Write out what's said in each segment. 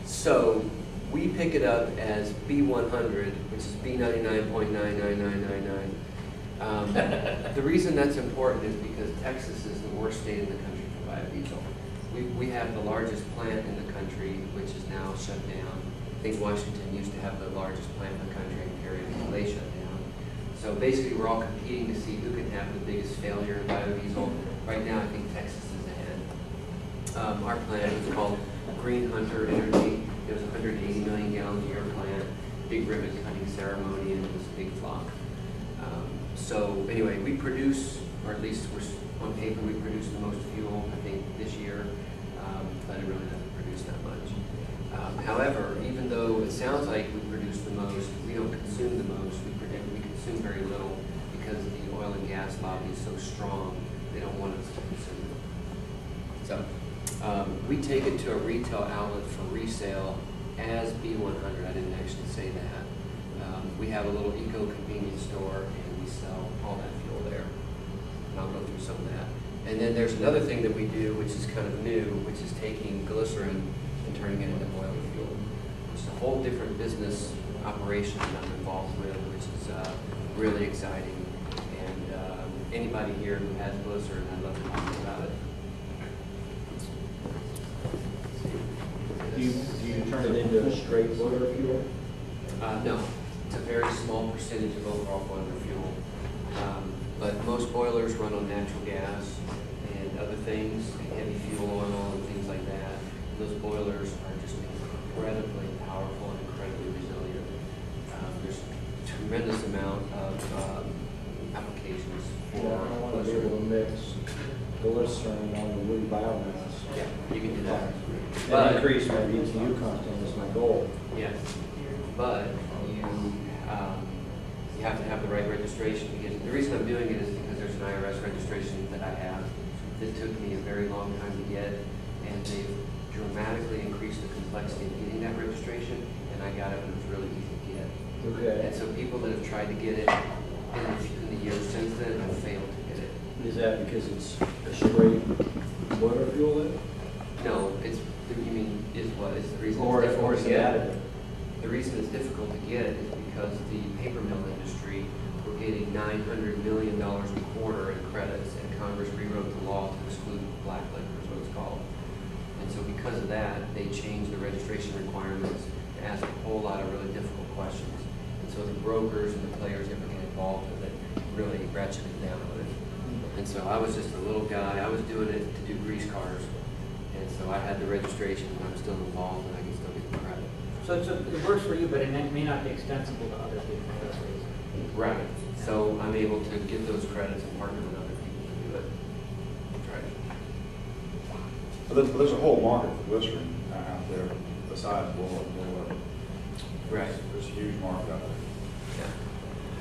So we pick it up as B100, which is B99.99999. The reason that's important is because Texas is the worst state in the country for biodiesel. We have the largest plant in the country, which is now shut down. I think Washington used to have the largest plant in the country in period until they shut down. So basically we're all competing to see who can have the biggest failure in biodiesel. Right now I think Texas is ahead. Our plant is called Green Hunter Energy. It was a 180 million gallon a year plant, big ribbon cutting ceremony, and it was a big flock. So anyway, we produce, or at least we're on paper, we produce the most fuel, I think, this year, but it really doesn't produce that much. However, even though it sounds like we produce the most, we don't consume the most. We consume very little because the oil and gas lobby is so strong, they don't want us to consume it. So we take it to a retail outlet for resale as B100. I didn't actually say that. We have a little eco-convenience store, and we sell all that fuel there. And I'll go through some of that. And then there's another thing that we do, which is kind of new, which is taking glycerin and turning it into oil and fuel. It's a whole different business operation that I'm involved with, which is really exciting. And anybody here who has glycerin, I'd love to talk to you about it. Do you turn it into a straight boiler fuel? No, it's a very small percentage of overall boiler fuel. But most boilers run on natural gas and other things, heavy fuel oil and things like that. And those boilers are just incredibly powerful and incredibly resilient. There's a tremendous amount of applications for I want to be able to mix glycerin on the wood biomass. Yeah, you can do that. And increase my BTU content is my goal. Yes, but you have to have the right registration to get it. The reason I'm doing it is because there's an IRS registration that I have that took me a very long time to get, and they've dramatically increased the complexity of getting that registration, and I got it when it was really easy to get. Okay. And so people that have tried to get it in the years since then have failed to get it. Is that because it's a straight boiler fuel then? No, it's, you mean, is what is the reason Or it's difficult is to it get? additive? The reason it's difficult to get is because the paper mill industry were getting $900 million a quarter in credits, and Congress rewrote the law to exclude black liquor, is what it's called. And so because of that, they changed the registration requirements to ask a whole lot of really difficult questions. And so the brokers and the players that were getting involved with it really ratcheted down on it. And so I was just a little guy. I was doing it to do grease cars. And so I had the registration, and I'm still involved, and I can still get the credit. So it works for you, but it may not be extensible to other people for those reasons. Right. So I'm able to get those credits and partner with other people to do it. Right. But there's a whole market for glycerin out there besides oil. Right. There's a huge market out there.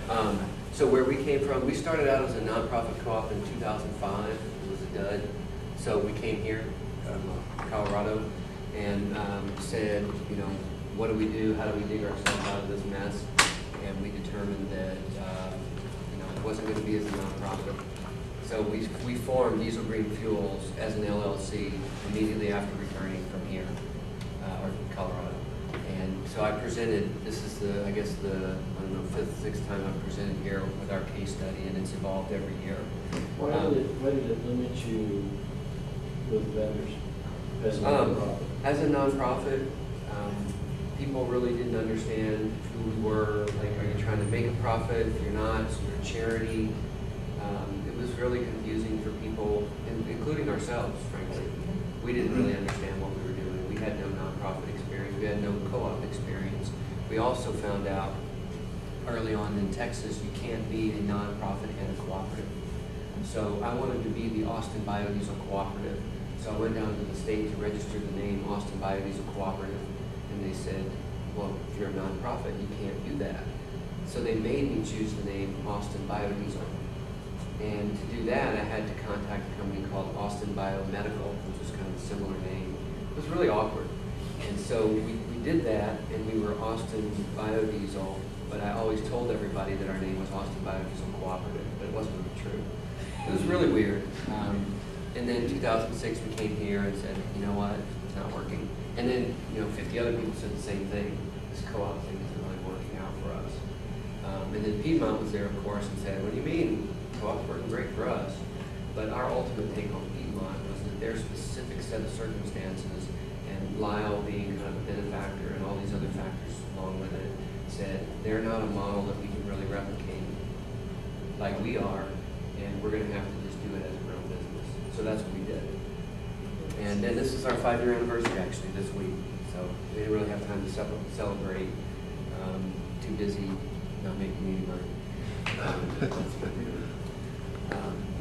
Yeah. So where we came from, we started out as a nonprofit co-op in 2005. It was a dud. So we came here, Colorado, and said, you know, what do we do? How do we dig ourselves out of this mess? And we determined that you know, it wasn't going to be as a nonprofit. So we formed DieselGreen Fuels as an LLC immediately after returning from here, or Colorado. And so I presented, this is the, I guess the, I don't know, fifth, sixth time I've presented here with our case study, and it's evolved every year. Why did it limit you with vendors as a nonprofit? As a nonprofit, people really didn't understand who we were. Like, are you trying to make a profit? If you're not, so you're a charity. It was really confusing for people, including ourselves, frankly. We didn't really understand what we were doing. We had no nonprofit experience. We had no co-op experience. We also found out early on in Texas, you can't be a nonprofit and a cooperative. So I wanted to be the Austin Biodiesel Cooperative. So I went down to the state to register the name Austin Biodiesel Cooperative, and they said, well, if you're a nonprofit, you can't do that. So they made me choose the name Austin Biodiesel. And to do that, I had to contact a company called Austin Biomedical, which was kind of a similar name. It was really awkward. And so we did that, and we were Austin Biodiesel, but I always told everybody that our name was Austin Biodiesel Cooperative, but it wasn't really true. It was really weird. And then in 2006, we came here and said, you know what, it's not working. And then, 50 other people said the same thing. This co-op thing isn't really working out for us. And then Piedmont was there, of course, and said, what do you mean? Co-op's working great for us. But our ultimate take on Piedmont was that their specific set of circumstances, and Lyle being kind of a benefactor and all these other factors along with it, said they're not a model that we can really replicate like we are, and we're going to have to just do it as a real business. So that's what we did. And then this is our 5-year anniversary actually this week, so we didn't really have time to celebrate. Too busy not making any money.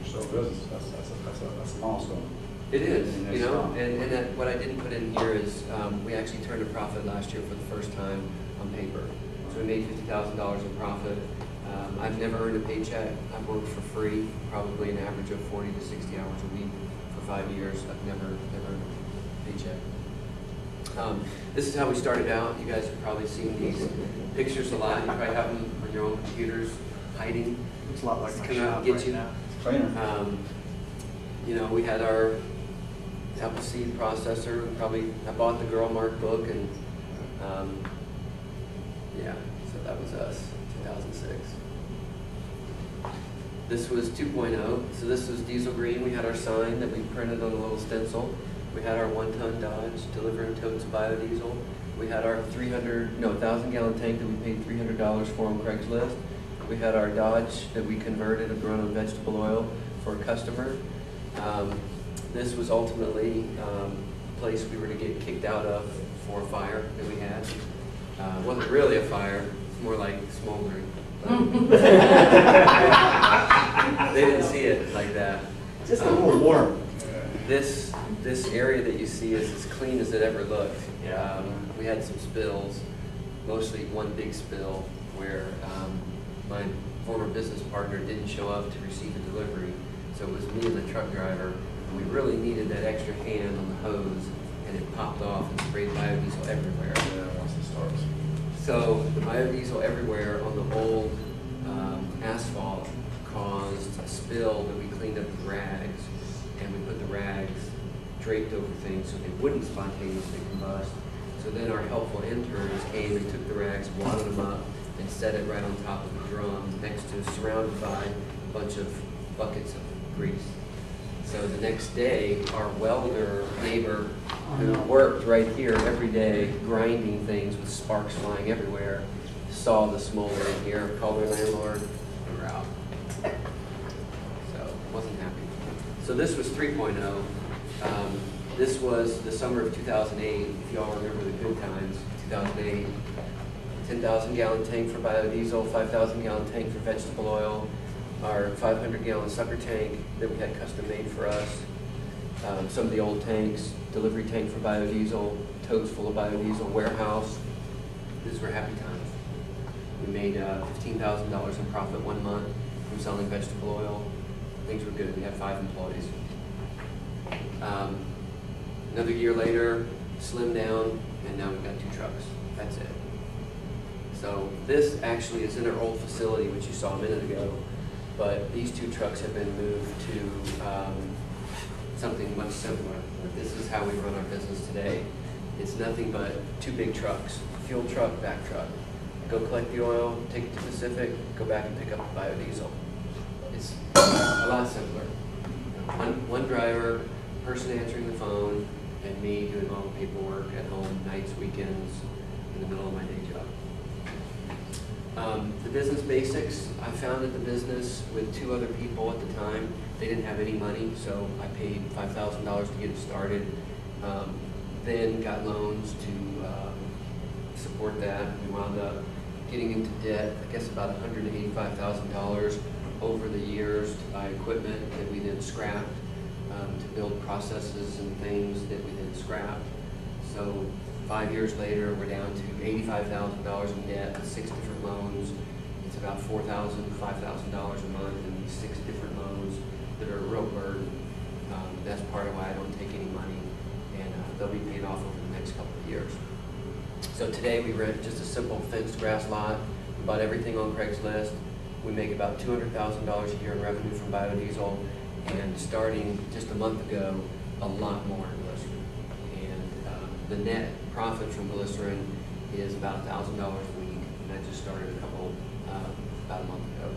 So business, that's a milestone. It is, And it's strong. and that, what I didn't put in here is we actually turned a profit last year for the first time on paper. So we made $50,000 in profit. I've never earned a paycheck. I've worked for free, probably an average of 40 to 60 hours a week for 5 years. I've never earned a paycheck. This is how we started out. You guys have probably seen these pictures a lot. You probably have them on your own computers, hiding. Looks a lot like It's my coming out shop and get right you. now. Cleaner. We had our apple seed processor. I bought the Girl Mark book, and yeah, so that was us, 2006. This was 2.0. So this was DieselGreen. We had our sign that we printed on a little stencil. We had our 1-ton Dodge delivering totes of biodiesel. We had our 1,000-gallon tank that we paid $300 for on Craigslist. We had our Dodge that we converted to run on vegetable oil for a customer. This was ultimately a place we were to get kicked out of for a fire that we had. It wasn't really a fire, more like smoldering. They didn't see it like that. Just a little warm. This area that you see is as clean as it ever looked. We had some spills, mostly one big spill where my former business partner didn't show up to receive a delivery. So it was me and the truck driver, and we really needed that extra hand on the hose, and it popped off and sprayed biodiesel everywhere. Yeah, once it starts. So the biodiesel everywhere on the old asphalt caused a spill that we cleaned up with rags, and we put the rags draped over things so they wouldn't spontaneously combust. So then our helpful interns came and took the rags, wadded them up, and set it right on top of the drum next to, surrounded by a bunch of buckets of grease. So the next day, our welder neighbor, who worked right here every day, grinding things with sparks flying everywhere, saw the smolder in here, called their landlord, and we're out. So, wasn't happy. So this was 3.0. This was the summer of 2008, if you all remember the good times, 2008. 10,000-gallon tank for biodiesel, 5,000-gallon tank for vegetable oil, our 500-gallon sucker tank that we had custom made for us, some of the old tanks, delivery tank for biodiesel, totes full of biodiesel, warehouse. These were happy times. We made $15,000 in profit 1 month from selling vegetable oil. Things were good. We had 5 employees. Another year later, slimmed down, and now we've got 2 trucks. That's it. So this actually is in our old facility, which you saw a minute ago, but these 2 trucks have been moved to something much simpler. This is how we run our business today. It's nothing but 2 big trucks, fuel truck, back truck. Go collect the oil, take it to Pacific, go back and pick up the biodiesel. It's a lot simpler. One driver, person answering the phone, and me doing all the paperwork at home, nights, weekends, in the middle of my day job. The business basics, I founded the business with 2 other people at the time. They didn't have any money, so I paid $5,000 to get it started. Then got loans to support that. We wound up getting into debt, I guess about $185,000 over the years to buy equipment that we then scrapped, to build processes and things that we then scrapped. So 5 years later, we're down to $85,000 in debt with 6 different loans. It's about $4,000, $5,000 a month in these 6 different loans that are a real burden. That's part of why I don't take any money, and they'll be paid off over the next couple of years. So today we rent just a simple fenced grass lot. We bought everything on Craigslist. We make about $200,000 a year in revenue from biodiesel, and starting just a month ago, a lot more in Western. And the net profit from glycerin is about $1,000 a week, and that just started about a month ago.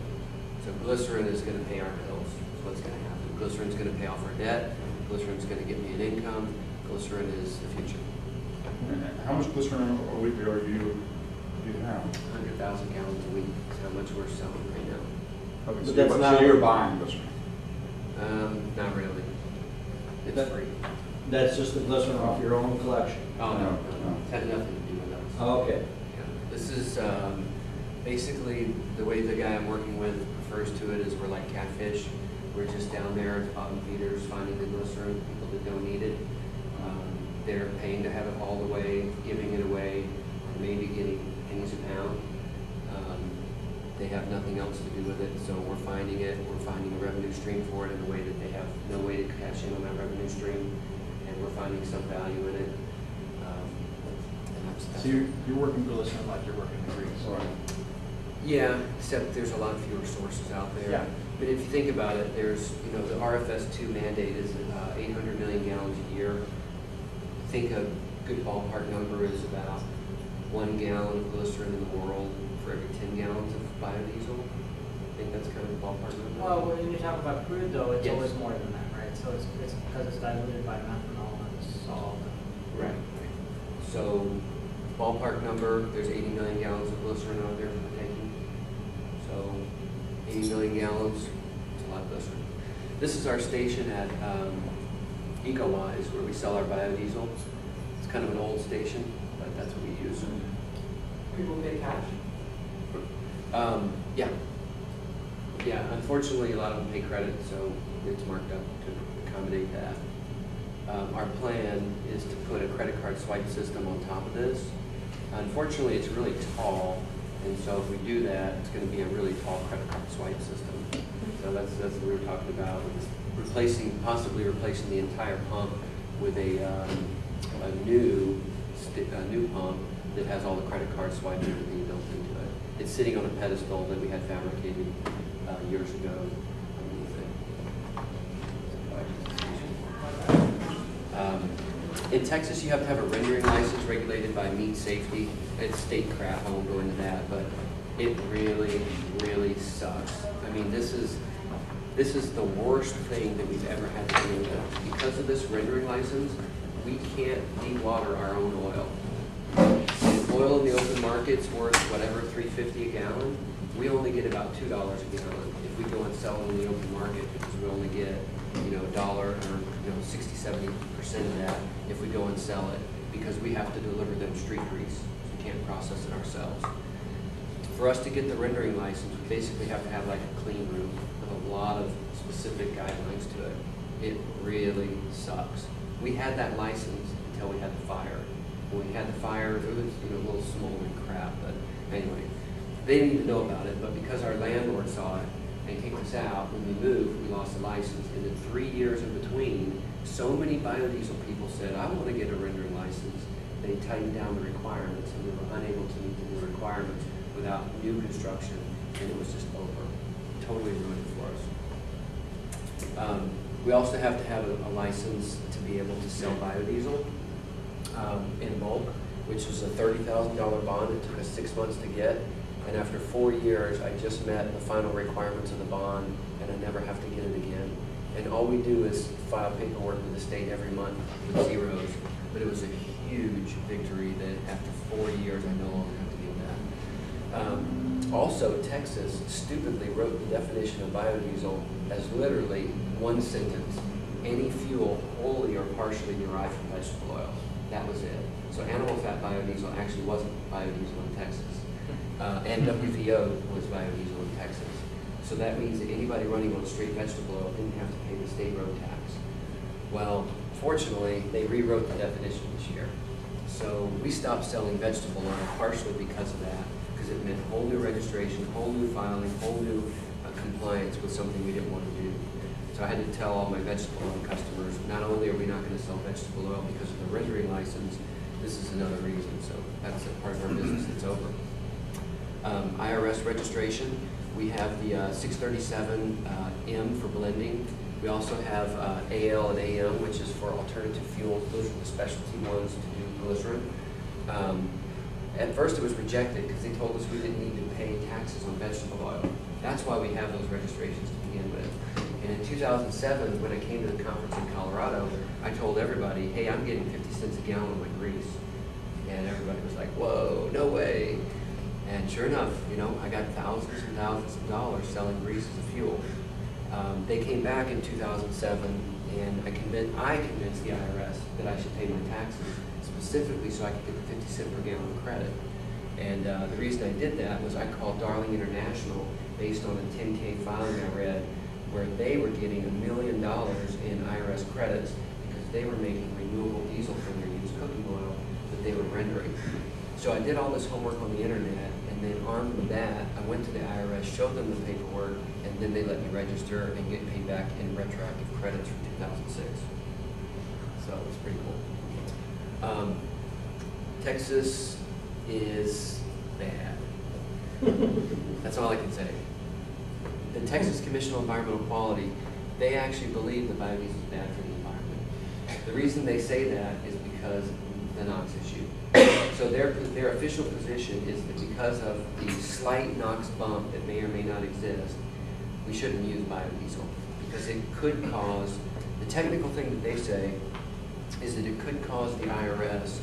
So glycerin is going to pay our bills. That's what's going to happen. Glycerin is going to pay off our debt. Glycerin is going to get me an income. Glycerin is the future. How much glycerin a week do you have? 100,000 gallons a week is how much we're selling right now. Okay, But that's so not- you're buying glycerin? Not really. It's That- free. That's just the glycerin off your own collection? Oh, no, No, no, no. It had nothing to do with us. Oh, okay. Yeah. This is basically the way the guy I'm working with refers to it is we're like catfish. We're just down there at the bottom feeders finding the glycerin, people that don't need it. They're paying to have it hauled away, giving it away, maybe getting pennies a pound. They have nothing else to do with it, so we're finding it. We're finding a revenue stream for it in a way that they have no way to cash in on that revenue stream, and we're finding some value in it. And that's So you're working glycerin like you're working grease. Yeah, except there's a lot fewer sources out there. Yeah. But if you think about it, there's, the RFS2 mandate is 800 million gallons a year. I think a good ballpark number is about 1 gallon of glycerin in the world for every 10 gallons of biodiesel. I think that's kind of the ballpark number. Well, when you talk about crude though, it's Yes. always more than that, right? So it's because it's diluted by methanol and salt. Right. So ballpark number, there's 80 million gallons of glycerin out there for the taking. So 80 million gallons, it's a lot of glycerin. This is our station at EcoWise where we sell our biodiesel. It's kind of an old station, but that's what we use. People pay cash? Yeah. Yeah, unfortunately, a lot of them pay credit, so it's marked up to accommodate that. Our plan is to put a credit card swipe system on top of this. Unfortunately, it's really tall, and so if we do that, it's going to be a really tall credit card swipe system. So that's what we were talking about, possibly replacing the entire pump with a new pump that has all the credit card swiping and everything built into it. It's sitting on a pedestal that we had fabricated years ago underneath it. In Texas, you have to have a rendering license regulated by meat safety. It's state crap, I won't go into that, but it really, really sucks. I mean, this is the worst thing that we've ever had to deal with. Because of this rendering license, we can't dewater our own oil. And oil in the open market's worth whatever, $3.50 a gallon. We only get about $2 a gallon if we go and sell it in the open market, because we only get $1 or 60–70% of that if we go and sell it, because we have to deliver them street grease. We can't process it ourselves. For us to get the rendering license, we basically have to have like a clean room with a lot of specific guidelines to it. It really sucks. We had that license until we had the fire. When we had the fire, it was a little smoldering crap, but anyway, they didn't even know about it, but because our landlord saw it and kicked us out, when we moved, we lost the license. And in 3 years in between, so many biodiesel people said, I want to get a rendering license. They tightened down the requirements, and we were unable to meet the new requirements without new construction, and it was just over. Totally ruined it for us. We also have to have a license to be able to sell biodiesel in bulk, which is a $30,000 bond. It took us 6 months to get, and after 4 years, I just met the final requirements of the bond, and I never have to get it again. And all we do is file paperwork with the state every month with zeros, but it was a huge victory that after 4 years, I no longer have to get that. Also, Texas stupidly wrote the definition of biodiesel as literally one sentence: any fuel wholly or partially derived from vegetable oil. That was it. So animal fat biodiesel actually wasn't biodiesel in Texas. And WVO was biodiesel in Texas. So that means that anybody running on straight vegetable oil didn't have to pay the state road tax. Well, fortunately, they rewrote the definition this year. So we stopped selling vegetable oil partially because of that, because it meant whole new registration, whole new filing, whole new compliance with something we didn't want to do. So I had to tell all my vegetable oil customers, not only are we not going to sell vegetable oil because of the rendering license, this is another reason. So that's a part of our business that's over. IRS registration, we have the 637M for blending. We also have AL and AM, which is for alternative fuels. Those are the specialty ones to do glycerin. At first it was rejected because they told us we didn't need to pay taxes on vegetable oil. That's why we have those registrations to begin with. And in 2007, when I came to the conference in Colorado, I told everybody, hey, I'm getting 50 cents a gallon on my grease. And everybody was like, whoa, no way. And sure enough, you know, I got thousands and thousands of dollars selling grease as a fuel. They came back in 2007, and I convinced the IRS that I should pay my taxes, specifically so I could get the 50 cent per gallon credit. And the reason I did that was I called Darling International based on a 10K filing I read where they were getting $1 million in IRS credits because they were making renewable diesel from their used cooking oil that they were rendering. So I did all this homework on the internet, and then armed with that, I went to the IRS, showed them the paperwork, and then they let me register and get paid back in retroactive credits from 2006. So it was pretty cool. Texas is bad. That's all I can say. The Texas Commission on Environmental Quality, they actually believe that biodiesel is bad for the environment. The reason they say that is because of the NOx issue. So their official position is that because of the slight NOx bump that may or may not exist, we shouldn't use biodiesel because it could cause, the technical thing that they say is that it could cause the IRS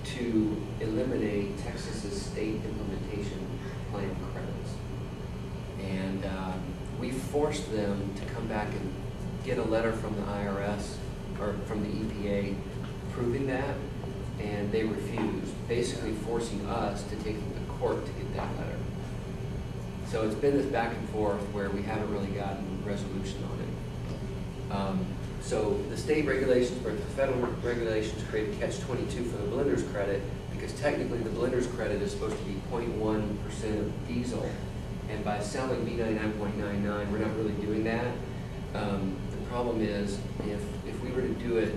to eliminate Texas's state implementation plan credits. And we forced them to come back and get a letter from the IRS or from the EPA proving that, and they refused, basically forcing us to take them to court to get that letter. So it's been this back and forth where we haven't really gotten resolution on it. So the state regulations or the federal regulations create a catch-22 for the blender's credit because technically the blender's credit is supposed to be 0.1% of diesel, and by selling B99.99, we're not really doing that. The problem is if we were to do it,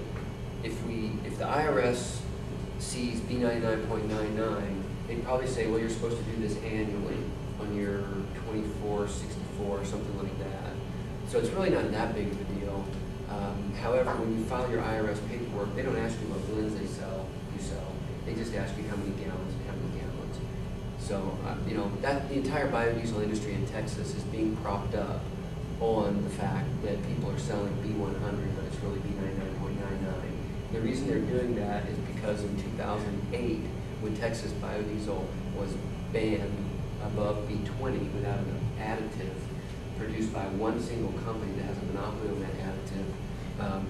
if the IRS sees B99.99, they'd probably say, well, you're supposed to do this annually on your 2464 or something like that. So it's really not that big of a deal. However, when you file your IRS paperwork, they don't ask you what blends you sell. They just ask you how many gallons and how many gallons. So, you know, that the entire biodiesel industry in Texas is being propped up on the fact that people are selling B100, but it's really B99.99. The reason they're doing that is because in 2008, when Texas biodiesel was banned above B20 without an additive produced by one single company that has a monopoly on that additive,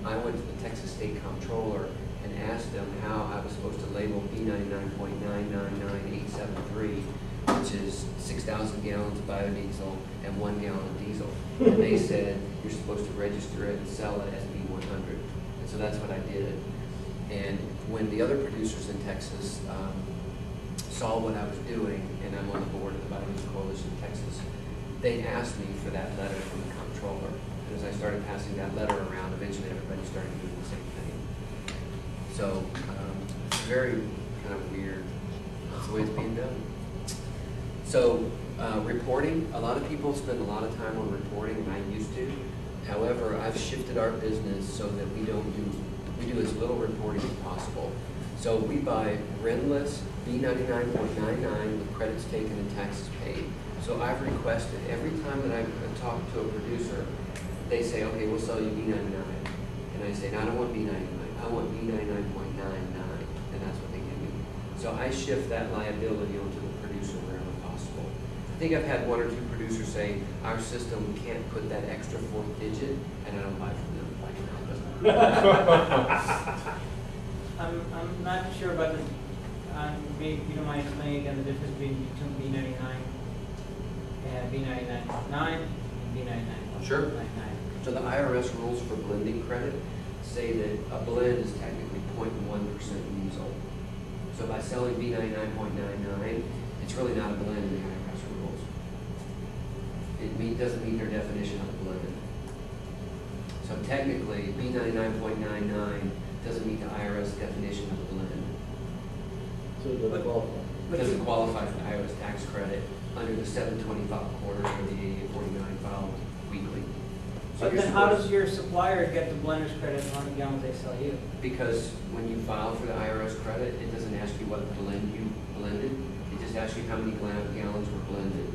I went to the Texas State Comptroller and asked them how I was supposed to label B99.999873, which is 6,000 gallons of biodiesel and 1 gallon of diesel. And they said, you're supposed to register it and sell it as B100. And so that's what I did. And when the other producers in Texas saw what I was doing, and I'm on the board of the Biodiesel Coalition of Texas, they asked me for that letter from the comptroller. And as I started passing that letter around, eventually everybody started doing the same thing. So it's very kind of weird. That's the way it's being done. So reporting, a lot of people spend a lot of time on reporting, and I used to. However, I've shifted our business so that we do as little reporting as possible. So we buy RINless B99.99 with credits taken and taxes paid. So I've requested every time that I talk to a producer, they say, okay, we'll sell you B99. And I say, no, I don't want B99. I want B99.99. And that's what they give me. So I shift that liability onto the producer wherever possible. I think I've had one or two producers say, our system can't put that extra fourth digit, and I don't buy from them. I'm not sure about this. Maybe you don't mind explaining again the difference between B99 and B99.9 and B99.99. Sure. So the IRS rules for blending credit say that a blend is technically 0.1% diesel. So by selling B99.99, it's really not a blend in the IRS rules. It doesn't meet their definition of a blend. So technically, B99.99 doesn't meet the IRS definition of a blend. So it doesn't qualify. It doesn't qualify for the IRS tax credit under the 725 quarters or the 8849 filed weekly. So But you're then how supposed- does your supplier get the blender's credit on the gallons they sell you? Because when you file for the IRS credit, it doesn't ask you what blend you blended. It just asks you how many gallons were blended.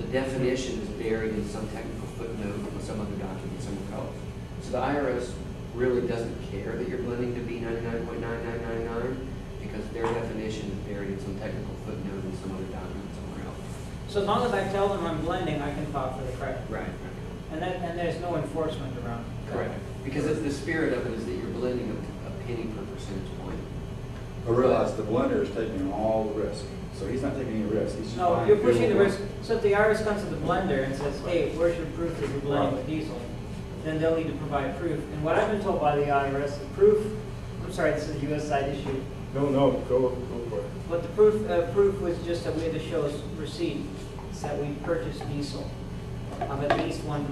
The definition is buried in some technical footnote in some other document somewhere else. So the IRS really doesn't care that you're blending to be 99.9999 because their definition is buried in some technical footnote in some other document somewhere else. So as long as I tell them I'm blending, I can file for the credit. Right. And there's no enforcement around it. Correct. Because it's the spirit of it is that you're blending a penny per percentage point. I realize the blender is taking all the risk, so he's not taking any risk, he's just No, buying you're pushing the fuel. risk. So if the IRS comes to the blender and says, hey, where's your proof that you're blending with diesel? Then they'll need to provide proof. And what I've been told by the IRS, the proof, I'm sorry, this is a US side issue, No, go for it. but the proof was just that we had to show us receipt that we purchased diesel of at least 1%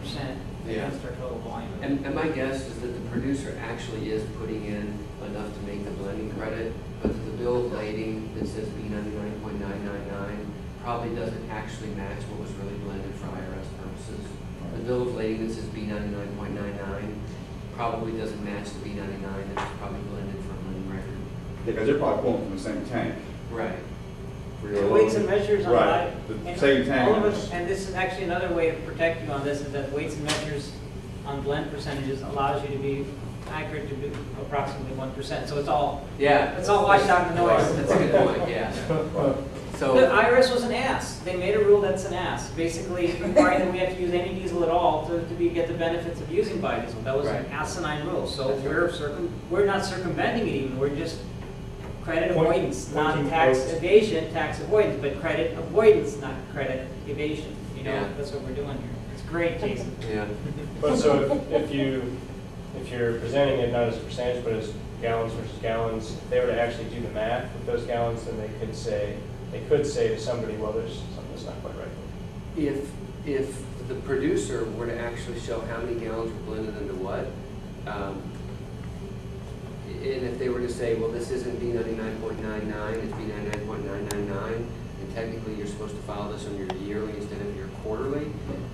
against our total volume. And my guess is that the producer actually is putting in enough to make the blending credit, but the bill of lading that says B99.999 probably doesn't actually match what was really blended for IRS purposes. The bill of lading that says B99.99 probably doesn't match the B99 that was probably blended for a blending record. Because they're probably pulling from the same tank. Right. For your Weights load. and measures on Right, that. the and same tank. All of us, and this is actually another way to protect you on this, is that weights and measures on blend percentages allows you to be accurate to be approximately 1%. So it's all washed out in the noise. That's a good point, yeah. The So, IRS was an ass. They made a rule that's an ass, basically requiring that we have to use any diesel at all to get the benefits of using biodiesel. That was an Right. asinine rule. So That's we're not circumventing it even. We're just credit Point- avoidance, not pointing tax out- evasion, tax avoidance, but credit avoidance, not credit evasion. You know, Yeah. that's what we're doing here. It's great, Jason. yeah. But so if you're presenting it not as a percentage, but as gallons versus gallons, if they were to actually do the math with those gallons, then they could say to somebody, well, there's something that's not quite right. If the producer were to actually show how many gallons were blended into what, and if they were to say, well, this isn't B99.99, it's B99.999, and technically you're supposed to file this on your yearly instead of your quarterly,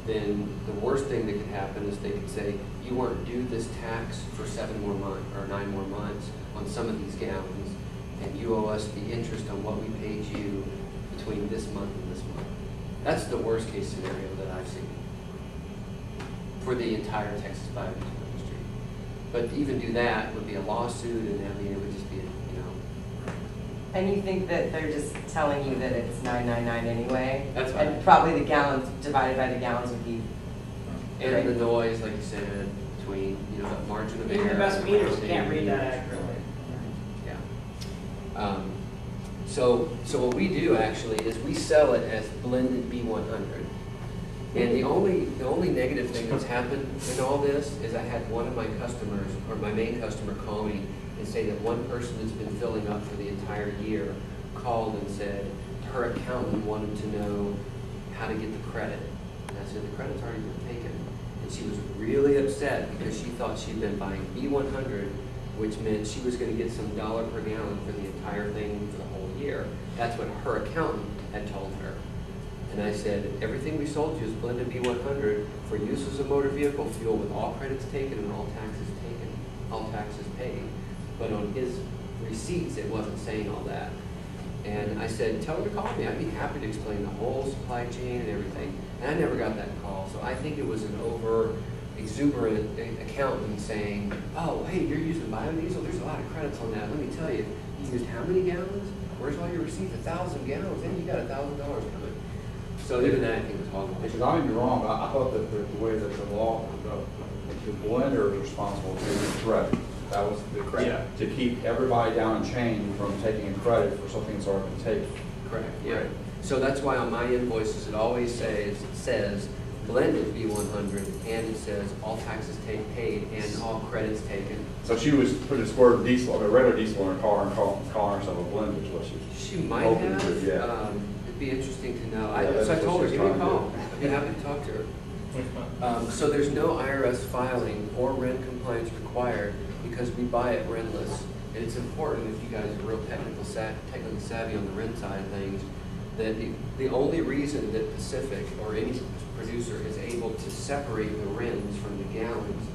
then the worst thing that could happen is they could say, you weren't due this tax for 7 more months or 9 more months on some of these gallons, and you owe us the interest on what we paid you between this month and this month. That's the worst case scenario that I've seen for the entire Texas biodiesel industry. But to even do that would be a lawsuit, and I mean, it would just be, And you think that they're just telling you that it's 999 anyway? That's fine. And probably the gallons divided by the gallons would be. and the noise, like you said, between, that margin of error. Even the best meters can't read that accurately. Yeah. So what we do actually is we sell it as blended B100. And the only negative thing that's happened in all this is I had one of my customers, or my main customer, call me and say that one person that's been filling up for the entire year called and said her accountant wanted to know how to get the credit. And I said, the credit's already been taken. And she was really upset because she thought she'd been buying B100, which meant she was going to get some dollar per gallon for the entire thing for the whole year. That's what her accountant had told her. And I said, everything we sold you is blended B100 for use as a motor vehicle fuel with all credits taken and all taxes paid. But on his receipts, it wasn't saying all that. And I said, tell her to call me. I'd be happy to explain the whole supply chain and everything. And I never got that call. So I think it was an over-exuberant accountant saying, oh, hey, you're using biodiesel? There's a lot of credits on that. Let me tell you, you used how many gallons? Where's all your receipts? 1,000 gallons. Then you got $1,000 coming. So even that, I think, was hogwash. Because I may be wrong, but I thought that the way that the law, the blender is responsible to the credit. That was the credit. Yeah. To keep everybody down the chain from taking credit for something that's already been taken. Correct, yeah. So that's why on my invoices, it always says blended B100, and it says all taxes paid and all credits taken. So she was putting a squirt of diesel, a regular diesel in her car and calling herself a blender, is what she was. She might Open have. to, yeah. It'd be interesting to know. Yeah, that's So I what told her, she's give me a trying to call. do. I'd be happy to talk to her. So there's no IRS filing or RIN compliance required because we buy it RINless. And it's important, if you guys are real technically savvy on the RIN side of things, that the only reason that Pacific or any producer is able to separate the RINs from the gallons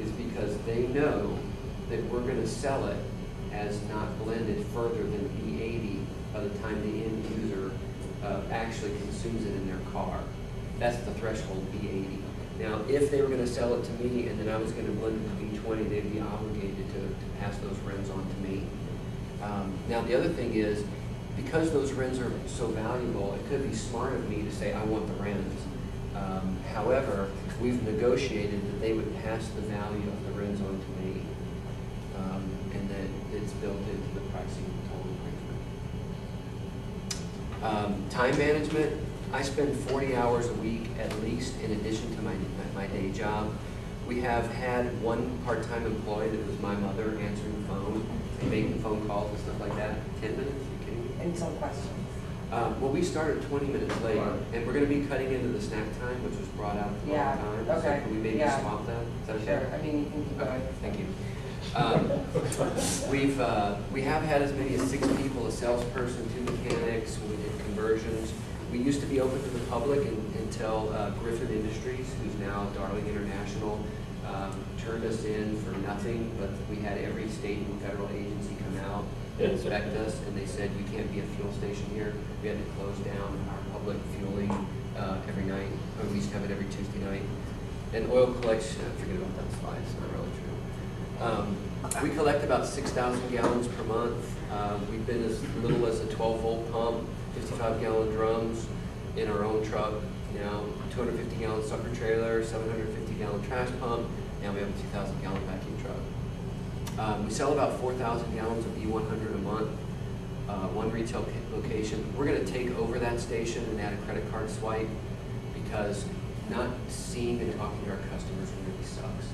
is because they know that we're going to sell it as not blended further than B80 by the time the end user actually consumes it in their car. That's the threshold, B80. Now, if they were going to sell it to me and then I was going to blend it to B20, they'd be obligated to pass those RINs on to me. Now, the other thing is, because those RINs are so valuable, it could be smart of me to say, I want the RINs. However, we've negotiated that they would pass the value of the RINs on to me, and that it's built into the pricing total arrangement. Time management, I spend 40 hours a week at least in addition to my day job. We have had one part-time employee that was my mother answering the phone and making phone calls and stuff like that. 10 minutes, are you kidding me? And some questions. Well, we started 20 minutes late, and we're going to be cutting into the snack time, which was brought out at the Yeah, wrong time. okay, So can we maybe yeah. swap that? Is that okay? Sure, I mean, you can keep Okay, going. thank you. We have had as many as 6 people, a salesperson, 2 mechanics, we did conversions. We used to be open to the public until Griffin Industries, who's now Darling International, turned us in for nothing, but we had every state and federal agency come out and inspect us, and they said, you can't be a fuel station here. We had to close down our public fueling every night, or we used to have it every Tuesday night. And oil collection, forget about that slide, it's not really true. We collect about 6,000 gallons per month. We've been as little as a 12-volt pump, 55-gallon drums in our own truck, 250-gallon sucker trailer, 750-gallon trash pump. Now we have a 2,000-gallon vacuum truck. We sell about 4,000 gallons of E100 a month, one retail location. We're going to take over that station and add a credit card swipe because not seeing and talking to our customers really sucks.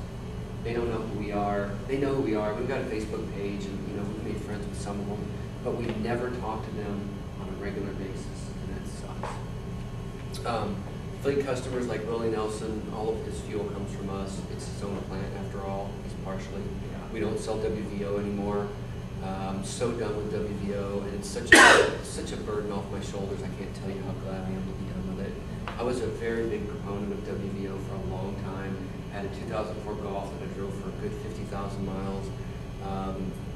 They don't know who we are. They know who we are. We've got a Facebook page, and we've made friends with some of them, but we never talk to them on a regular basis, and that sucks. Fleet customers like Willie Nelson, all of his fuel comes from us. It's his own plant after all, at least partially. We don't sell WVO anymore. I'm so done with WVO, and it's such a burden off my shoulders. I can't tell you how glad I am to be done with it. I was a very big proponent of WVO for a long time. I had a 2004 Golf that I drove for a good 50,000 miles,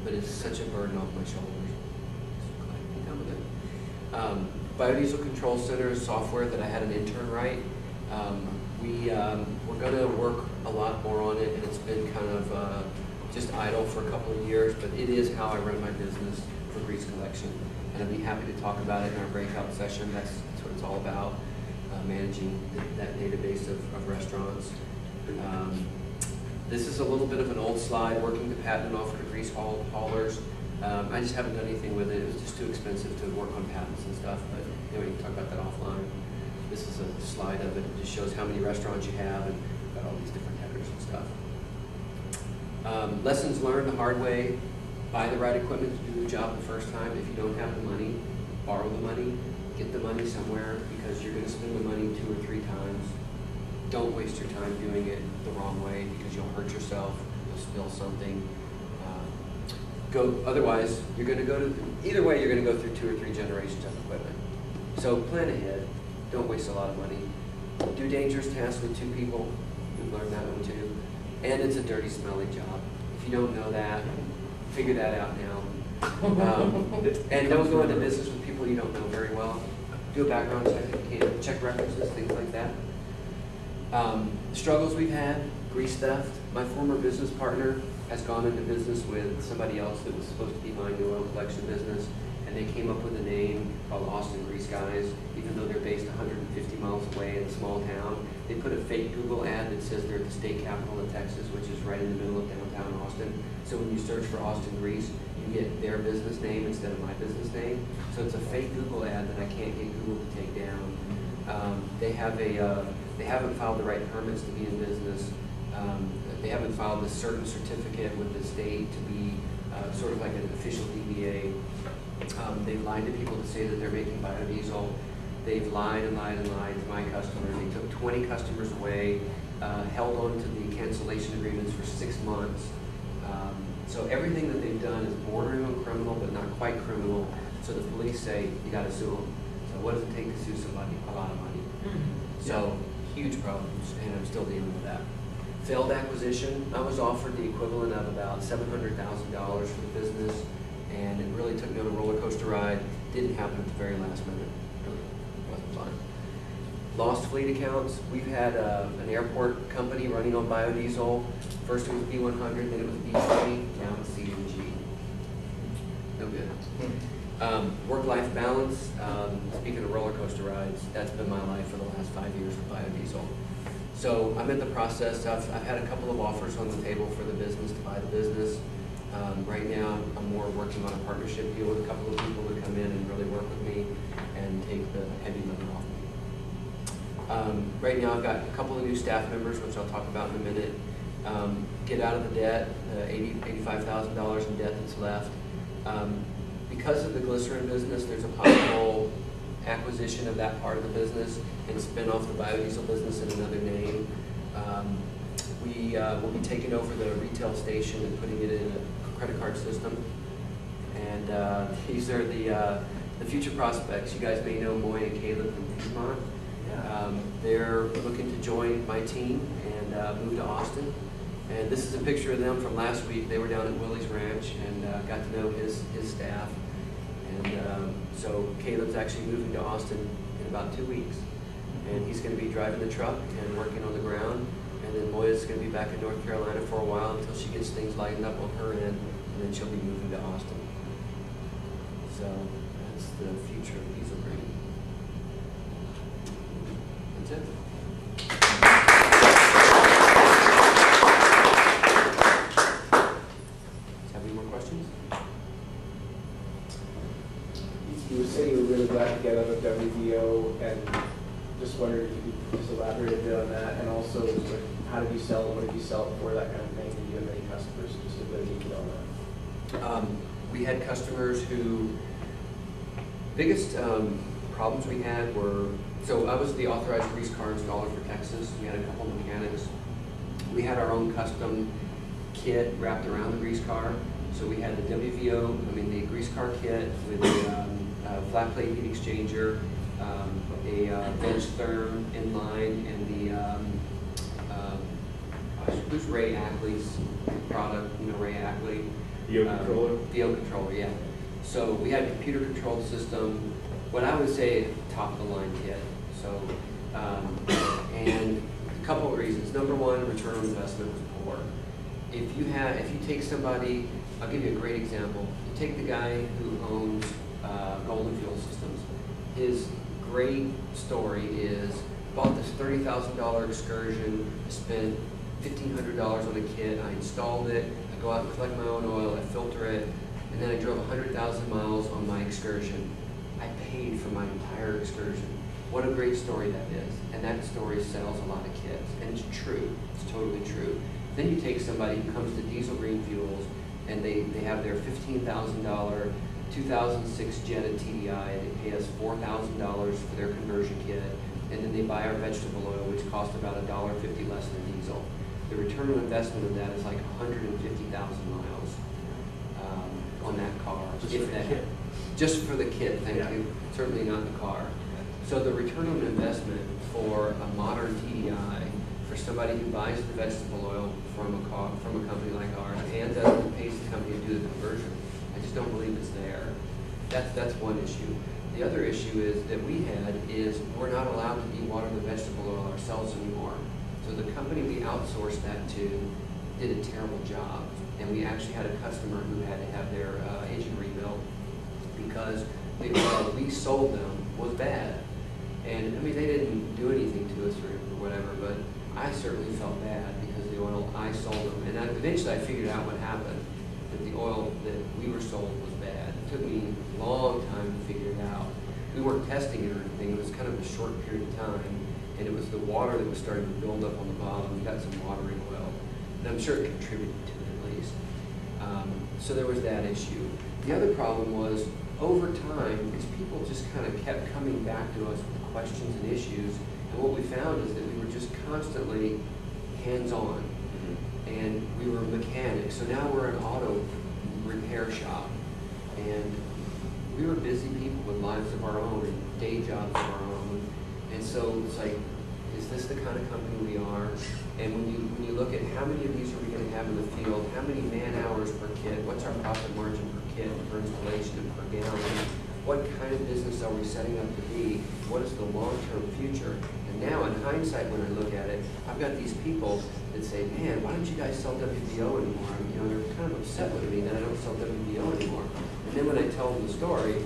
but it's such a burden off my shoulders. So glad to be done with it. Biodiesel Control Center is software that I had an intern write. We're going to work a lot more on it, and it's been kind of just idle for a couple of years, but it is how I run my business for grease collection. And I'd be happy to talk about it in our breakout session. That's what it's all about, managing that database of restaurants. This is a little bit of an old slide, working the patent off for grease haulers. I just haven't done anything with it. It was just too expensive to work on patents and stuff, but anyway, you can talk about that offline. This is a slide of it. It just shows how many restaurants you have and got all these different headers and stuff. Lessons learned the hard way. Buy the right equipment to do the job the first time. If you don't have the money, borrow the money. Get the money somewhere because you're going to spend the money 2 or 3 times. Don't waste your time doing it the wrong way because you'll hurt yourself. You'll spill something. Otherwise, you're going to go to, either way, you're going to go through 2 or 3 generations of equipment. So plan ahead. Don't waste a lot of money. Do dangerous tasks with 2 people. We've learned that one too. And it's a dirty, smelly job. If you don't know that, figure that out now. And don't go into business with people you don't know very well. Do a background check if you can. Check references, things like that. Struggles we've had, grease theft. My former business partner has gone into business with somebody else that was supposed to be my new oil collection business, and they came up with a name called Austin Grease Guys, even though they're based 150 miles away in a small town. They put a fake Google ad that says they're at the state capital of Texas, which is right in the middle of downtown Austin. So when you search for Austin Grease, you get their business name instead of my business name. So it's a fake Google ad that I can't get Google to take down. They haven't filed the right permits to be in business. They haven't filed a certain certificate with the state to be sort of like an official DBA. They've lied to people to say that they're making biodiesel. They've lied and lied and lied to my customers. They took 20 customers away, held on to the cancellation agreements for 6 months. So everything that they've done is bordering on criminal, but not quite criminal. So the police say, you got to sue them. So what does it take to sue somebody? A lot of money. So, huge problems, and I'm still dealing with that. Failed acquisition, I was offered the equivalent of about $700,000 for the business, and it really took me on a roller coaster ride. Didn't happen at the very last minute. Really wasn't fun. Lost fleet accounts. We've had an airport company running on biodiesel. First it was B100, then it was B20, now it's CNG. No good. Work-life balance. Speaking of roller coaster rides, that's been my life for the last 5 years with biodiesel. So I'm in the process. I've had a couple of offers on the table for the business to buy the business. Right now, I'm more working on a partnership deal with a couple of people to come in and really work with me and take the heavy load off me. Right now, I've got a couple of new staff members, which I'll talk about in a minute. Get out of the debt, $85,000 in debt that's left. Because of the glycerin business, there's a possible acquisition of that part of the business and spin off the biodiesel business in another name. We will be taking over the retail station and putting it in a credit card system. And these are the future prospects. You guys may know Moy and Caleb from Piedmont. They're looking to join my team and move to Austin. And this is a picture of them from last week. They were down at Willie's Ranch and got to know his staff. And so Caleb's actually moving to Austin in about 2 weeks. And he's going to be driving the truck and working on the ground. And then Moya's going to be back in North Carolina for a while until she gets things lightened up on her end. And then she'll be moving to Austin. So that's the future of DieselGreen. That's it. Have any more questions? You were saying you were really glad to get out of WVO, and just wondered if you could just elaborate a bit on that, and also like, how did you sell it, what did you sell it for, that kind of thing. Did you have any customers? Just a bit of detail on that. We had customers who, biggest problems we had were, so I was the authorized grease car installer for Texas. We had a couple mechanics. We had our own custom kit wrapped around the grease car. So we had the the grease car kit with the flat plate heat exchanger, a bench therm inline, and who's Ray Ackley's product? You know Ray Ackley? Biocontroller? Biocontroller, yeah. So we had a computer control system, what I would say top of the line kit. So, and a couple of reasons. Number one, return on investment was poor. If you take somebody, I'll give you a great example. You take the guy who owns Golden Fuel Systems. His great story is, bought this $30,000 excursion, I spent $1,500 on a kit, I installed it, I go out and collect my own oil, I filter it, and then I drove 100,000 miles on my excursion. I paid for my entire excursion. What a great story that is. And that story sells a lot of kits. And it's true. It's totally true. Then you take somebody who comes to DieselGreen Fuels and they have their $15,000 2006 Jetta TDI. They pay us $4,000 for their conversion kit. And then they buy our vegetable oil, which costs about $1.50 less than diesel. The return on investment of that is like 150,000 miles on that car. Just for the kit, thank you. Certainly not the car. So the return on investment for a modern TDI, for somebody who buys the vegetable oil from a company like ours and pays the company to do the conversion, I just don't believe it's there. That's one issue. The other issue is that we had is we're not allowed to dewater the vegetable oil ourselves anymore. So the company we outsourced that to did a terrible job, and we actually had a customer who had to have their engine rebuilt because the oil we sold them was bad. And I mean, they didn't do anything to us or whatever, but I certainly felt bad because the oil I sold them, and eventually I figured out what happened, that the oil that we were sold was bad. It took me a long time to figure it out. We weren't testing it or anything. It was kind of a short period of time, and it was the water that was starting to build up on the bottom. We got some watering oil, and I'm sure it contributed to it at least. So there was that issue. The other problem was, over time, is people just kind of kept coming back to us with questions and issues, and what we found is that we were just constantly hands-on, and we were mechanics. So now we're an auto repair shop, and we were busy people with lives of our own and day jobs of our own. And so it's like, is this the kind of company we are? And when you look at how many of these are we going to have in the field, how many man hours per kit, what's our profit margin per kit, per installation, and per gallon, what kind of business are we setting up to be, what is the long-term future? And now in hindsight, when I look at it, I've got these people that say, man, why don't you guys sell WVO anymore? You know, they're kind of upset with me that I don't sell WVO anymore. And then when I tell them the story,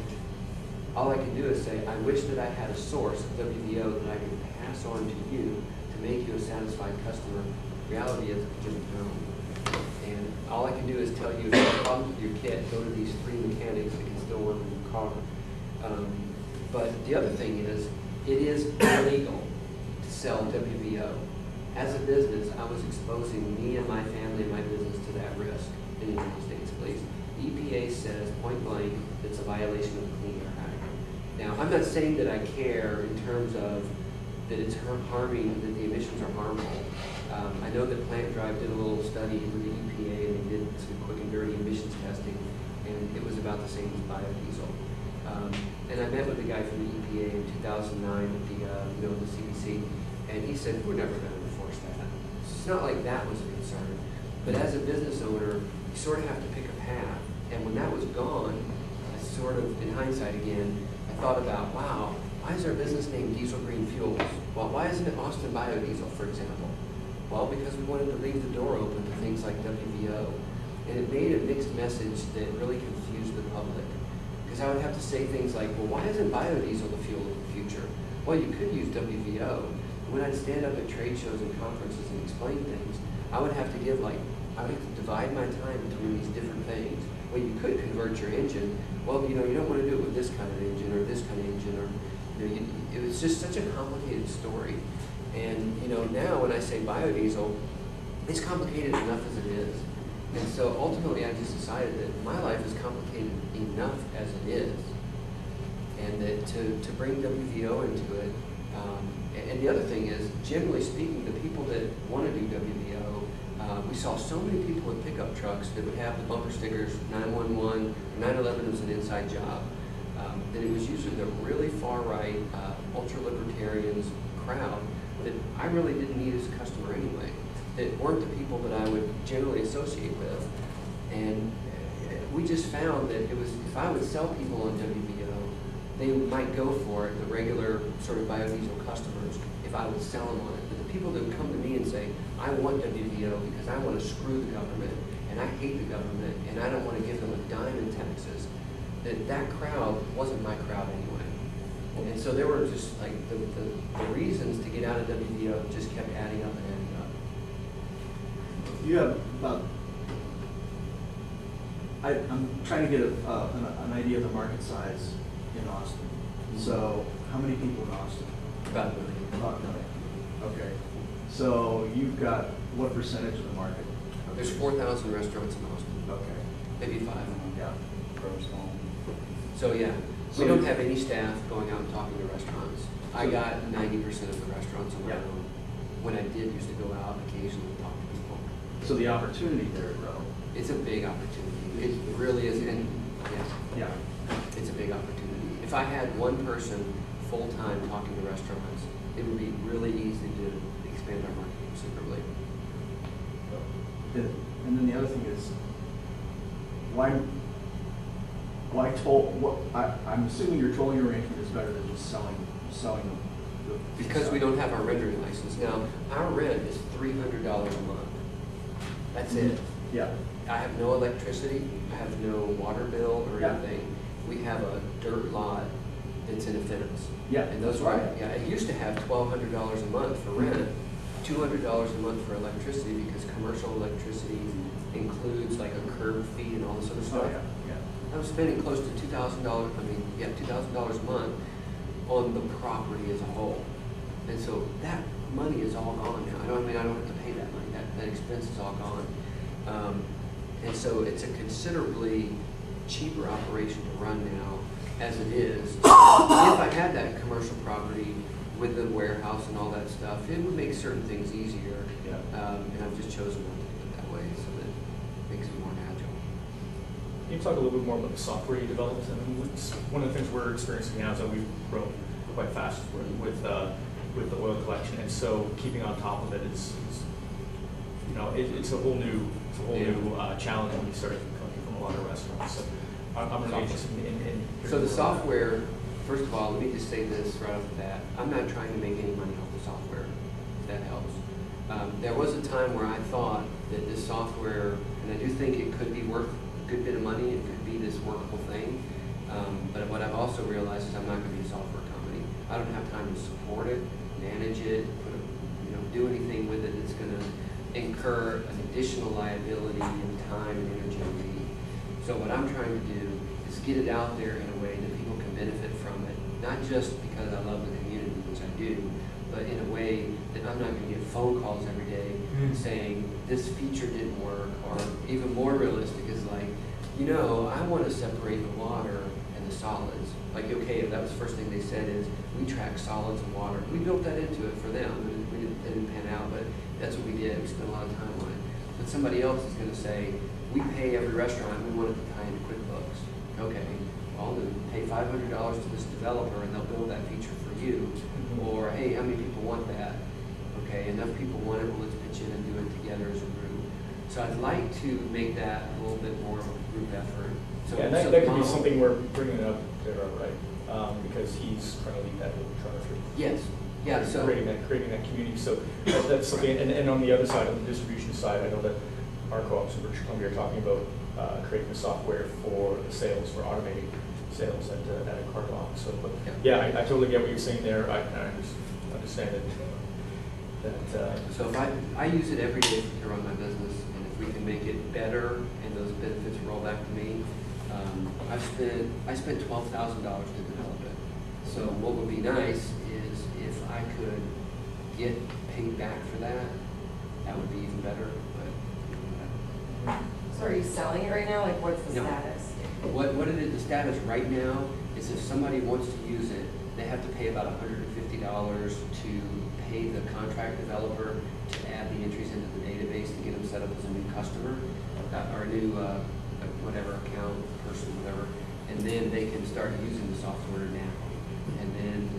all I can do is say, I wish that I had a source of WVO that I could pass on to you to make you a satisfied customer. Reality is, I just don't. And all I can do is tell you, if you have problems with your kit, go to these 3 mechanics that can still work on your car. But the other thing is, it is illegal to sell WVO. As a business, I was exposing me and my family and my business to that risk in the United States, please. The EPA says point blank, it's a violation of the Clean Air Act. Now, I'm not saying that I care in terms of that it's harming, that the emissions are harmful. I know that Plant Drive did a little study with the EPA and they did some quick and dirty emissions testing, and it was about the same as biodiesel. And I met with the guy from the EPA in 2009 at the CBC, and he said, we're never going to enforce that. It's not like that was a concern. But as a business owner, you sort of have to pick a path. And when that was gone, I sort of, in hindsight again, I thought about, wow, why is our business named DieselGreen Fuels? Well, why isn't it Austin Biodiesel, for example? Well, because we wanted to leave the door open to things like WVO. And it made a mixed message that really confused the public. Because I would have to say things like, well, why isn't biodiesel the fuel of the future? Well, you could use WVO. And when I'd stand up at trade shows and conferences and explain things, I would have to I would have to divide my time between these different things. Well, you could convert your engine. Well, you don't want to do it with this kind of engine or this kind of engine, or it was just such a complicated story. And now when I say biodiesel, it's complicated enough as it is. And so ultimately, I just decided that my life is complicated enough as it is, and that to bring WVO into it. And the other thing is, generally speaking, the people that want to do WVO, we saw so many people with pickup trucks that would have the bumper stickers 911, 911 was an inside job. That it was usually the really far right, ultra libertarians crowd that I really didn't need as a customer anyway. That weren't the people that I would generally associate with. And we just found that it was, if I would sell people on WVO, they might go for it, the regular sort of biodiesel customers, if I would sell them on it. But the people that would come to me and say, I want WVO because I want to screw the government, and I hate the government, and I don't want to give them a dime in taxes, that crowd wasn't my crowd anyway. And so there were just like the reasons to get out of WVO just kept adding up and adding up. You have about, I'm trying to get an idea of the market size in Austin. So how many people in Austin? About a million. About a million. Okay. So you've got what percentage of the market? There's 4,000 restaurants in Austin. Okay. Maybe 5. Yeah. So yeah, So we don't have any staff going out and talking to restaurants. I got 90% of the restaurants on my Yeah. own. When I did used to go out occasionally and talk to people. So the opportunity there, though. It's a big opportunity. It really is, and Yeah. it's a big opportunity. If I had one person full-time talking to restaurants, it would be really easy to expand our market considerably. And then the other thing is, I'm assuming your tolling arrangement is better than just selling the Because we don't have our rendering license. Now, our rent is $300 a month. That's it. Yeah. I have no electricity, I have no water bill or Yeah. anything. We have a dirt lot that's in a fence. Yeah, And those that's were, right. yeah, it used to have $1,200 a month for rent, $200 a month for electricity, because commercial electricity includes like a curb fee and all this other Oh, stuff. yeah, yeah. I was spending close to $2,000, $2,000 a month on the property as a whole. And so that money is all gone now. I don't have to pay that money. That expense is all gone. And so it's a considerably cheaper operation to run now as it is. If I had that commercial property with the warehouse and all that stuff, it would make certain things easier. Yeah. And I've just chosen not to do it that way, so that it makes it more agile. Can you talk a little bit more about the software you developed? I mean, one of the things we're experiencing now is that we've grown quite fast with the oil collection, and so keeping on top of it is you know, it's a whole new challenge when you start collecting from a lot of restaurants. So I'm really interested in So the software, first of all, let me just say this right off the bat. I'm not trying to make any money off the software, if that helps. There was a time where I thought that this software, and I do think it could be worth a good bit of money, it could be this workable thing. But what I've also realized is I'm not going to be a software company. I don't have time to support it, manage it, do anything with it that's going to incur an additional liability in time and energy and money. So what I'm trying to do is get it out there in a way that people can benefit from it, not just because I love the community, which I do, but in a way that I'm not going to get phone calls every day saying this feature didn't work, or even more realistic is like, I want to separate the water and the solids. Like, okay, that was the first thing they said is, we track solids and water. We built that into it for them. It didn't pan out, but that's what we did. We spent a lot of time on it. But somebody else is going to say, we pay every restaurant, we want it to tie into QuickBooks. Okay, well, then pay $500 to this developer and they'll build that feature for you. Or, hey, how many people want that? Okay, enough people want it, well, let's pitch in and do it together as a group. So I'd like to make that a little bit more of a group effort. So, yeah, that could be something we're bringing up to Burroughs, right? Because he's trying to lead that whole charter. Yes. Yeah. So creating that community. So that's something. And on the other side, on the distribution side, I know that our co-ops in British Columbia are talking about creating the software for the sales, for automating sales at a car lot. So, but yeah, I totally get what you're saying there. I understand it. So if I use it every day to run my business, and if we can make it better and those benefits roll back to me, I spent $12,000 to develop it. So what would be nice is if I could get paid back for that, that would be even better. But So are you selling it right now? Like, what's the No. status? what it is, the status right now is if somebody wants to use it, they have to pay about $150 to pay the contract developer to add the entries into the database to get them set up as a new customer, or a new whatever account person, whatever, and then they can start using the software now, and then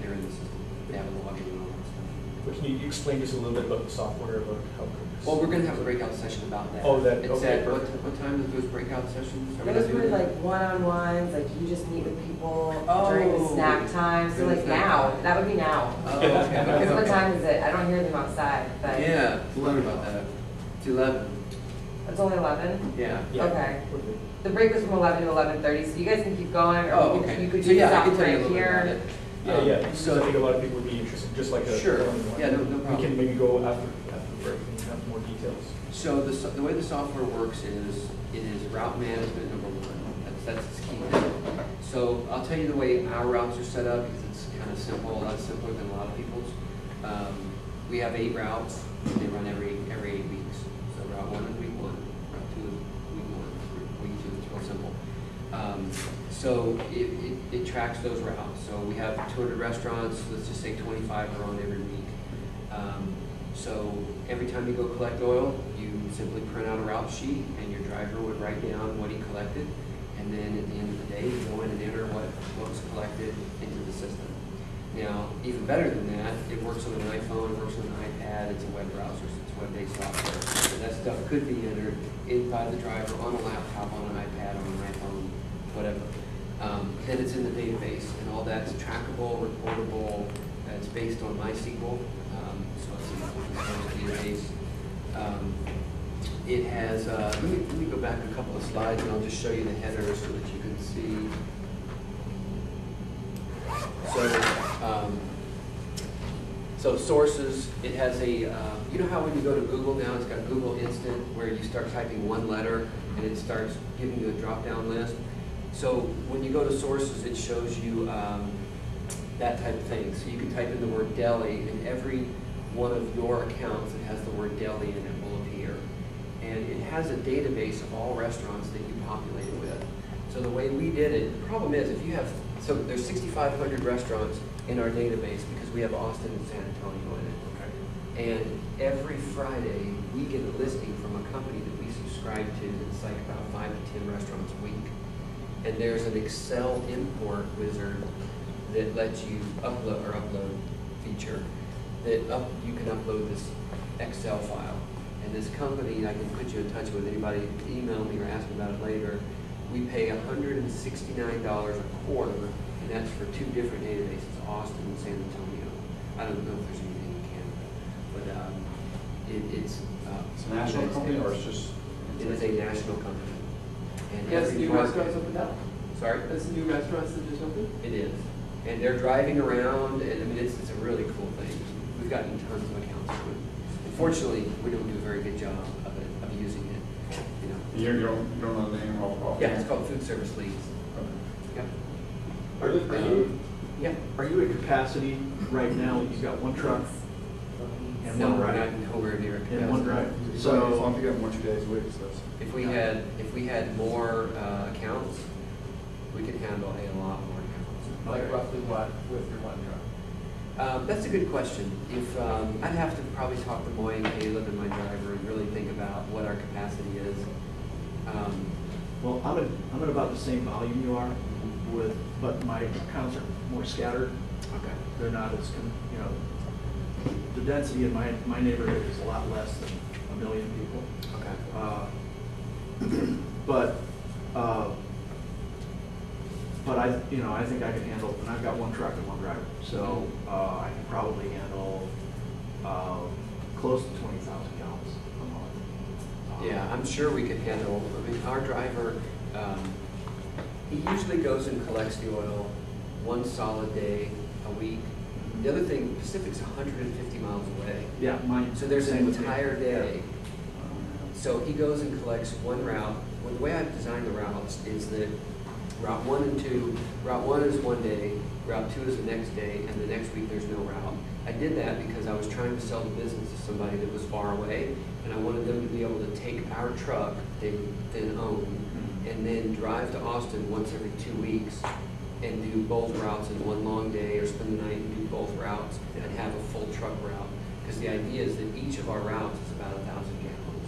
they're in the system. They have a login and all that stuff. But can you explain just a little bit about the software, about how? Well, we're going to have a breakout session about that. Oh, that. It's Okay. at, what time is those breakout sessions? Are we Those gonna were do that? like one-on-ones, like you just meet with people Oh. during the snack time. So During like snack now, time. that would be now. Oh, okay. Because what time is it? I don't hear them outside, but Yeah, sorry about that. It's 11. it's only 11? Yeah. Yeah. Okay. The break was from 11 to 11:30, so you guys can keep going, or Oh, you could, okay. you could So do yeah, this I can off tell you a right little bit about here. it. Yeah. So So I think a lot of people would be interested, just like a. Sure. one-on-one. Yeah, no problem. We can maybe go after the break and have more details. So the way the software works is, it is route management number one. That's its key thing. So I'll tell you the way our routes are set up, because it's kind of simple, a lot simpler than a lot of people's. We have 8 routes, and they run every 8 weeks. So route 1 is week 1, route 2 is week 1, week 2 is real simple. So it tracks those routes. So we have 200 restaurants, let's just say 25 are on every week. So every time you go collect oil, you simply print out a route sheet, and your driver would write down what he collected, and then at the end of the day, you go in and enter what was collected into the system. Now, even better than that, it works on an iPhone, it works on an iPad, it's a web browser, so it's web-based software. So that stuff could be entered in by the driver on a laptop, on an iPad, on an iPhone, whatever. Then it's in the database, and all that's trackable, reportable. It's based on MySQL, so it's in the database. It has. Let me go back a couple of slides, and I'll just show you the headers so that you can see. So sources. It has a. You know how when you go to Google now, it's got Google Instant, where you start typing one letter, and it starts giving you a drop-down list. So when you go to sources, it shows you that type of thing. So you can type in the word deli, and every one of your accounts that has the word deli in it will appear. And it has a database of all restaurants that you populated with. So the way we did it, the problem is if you have, so there's 6,500 restaurants in our database because we have Austin and San Antonio in it. And every Friday, we get a listing from a company that we subscribe to that's like about 5 to 10 restaurants a week. And there's an Excel import wizard that lets you upload feature that you can upload this Excel file. And this company, I can put you in touch with anybody, email me or ask me about it later. We pay $169 a quarter, and that's for 2 different databases, Austin and San Antonio. I don't know if there's anything in Canada, but it's It's a national company or it's just? It is a national company. And Yes, every new market- restaurants opened up. Sorry? That's new restaurants that just opened? It is. And they're driving around, and I mean, it's a really cool thing. We've gotten tons of accounts from it. Unfortunately, we don't do a very good job of using it, you know. You don't know the name of? Yeah, it's called Food Service Leads. Yep. Yeah. Are you at capacity right now? You've got one truck and No, one we're driver? not nowhere near capacity. And one driver. So, as long So, as you get 1 or 2 days a week, so that's. If we had more accounts, we could handle a lot more accounts. Like roughly what with your one truck? That's a good question. If I'd have to probably talk to Moy and Caleb and my driver and really think about what our capacity is. well, I'm at about the same volume you are but my accounts are more scattered. Okay. They're not as, the density in my neighborhood is a lot less than 1 million people. Okay. But I think I can handle, and I've got one truck and one driver, so I can probably handle close to 20,000 gallons a month. Yeah, I'm sure we could handle. I mean, our driver, he usually goes and collects the oil 1 solid day a week. The other thing, Pacific's 150 miles away. Yeah, mine. So there's an same with me. entire day. Yeah. So he goes and collects one route. Well, the way I've designed the routes is that Route 1 and 2, Route 1 is one day, Route 2 is the next day, and the next week there's no route. I did that because I was trying to sell the business to somebody that was far away, and I wanted them to be able to take our truck they then own, and then drive to Austin once every 2 weeks and do both routes in one long day, or spend the night and do both routes and have a full truck route. Because the idea is that each of our routes is about 1,000 gallons,